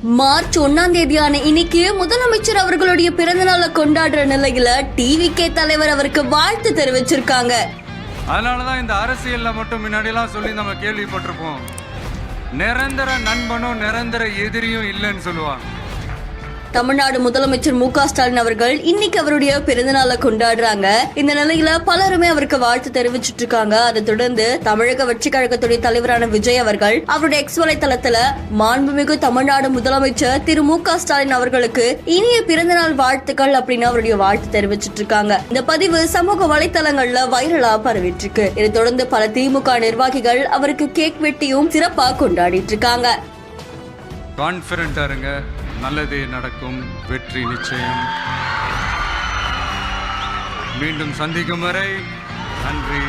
March 1ஆம் தேதியான இன்னைக்கு முதலமைச்சர் அவர்களுடைய பிறந்த நாளை கொண்டாடுற நிலையில டிவிகே தலைவர் அவருக்கு வாழ்த்து தெரிவிச்சிருக்காங்க. அதனாலதான் இந்த அரசியல்ல மட்டும் முன்னாடி எல்லாம் சொல்லி நம்ம கேள்விப்பட்டிருப்போம், நிரந்தர நண்பனும் நிரந்தர எதிரியும் இல்லைன்னு சொல்லுவாங்க. தமிழ்நாடு முதலமைச்சர் மு.க. ஸ்டாலின் அவர்கள் இன்னைக்கு அவருடைய பிறந்தநாளை கொண்டாடுறாங்க. இந்த நிலையில பலருமே அவருக்கு வாழ்த்து தெரிவிச்சிட்டு இருக்காங்க. அதை தொடர்ந்து தமிழக வெற்றி கழகத்துடைய தலைவரான விஜய் அவர்கள் அவருடைய எக்ஸ் வலைதளத்துல மாண்புமிகு தமிழ்நாடு முதலமைச்சர் திரு மு.க. ஸ்டாலின் அவர்களுக்கு இனிய பிறந்தநாள் வாழ்த்துக்கள் அப்படின்னு அவருடைய வாழ்த்து தெரிவிச்சிட்டு இருக்காங்க. இந்த பதிவு சமூக வலைதளங்கள்ல வைரலா பரவிட்டு இருக்கு. இதை தொடர்ந்து பல திமுக நிர்வாகிகள் அவருக்கு கேக் வெட்டியும் சிறப்பா கொண்டாடிட்டு இருக்காங்க. கான்பிடண்டா இருங்க, நல்லதே நடக்கும், வெற்றி நிச்சயம். மீண்டும் சந்திக்கும் வரை நன்றி.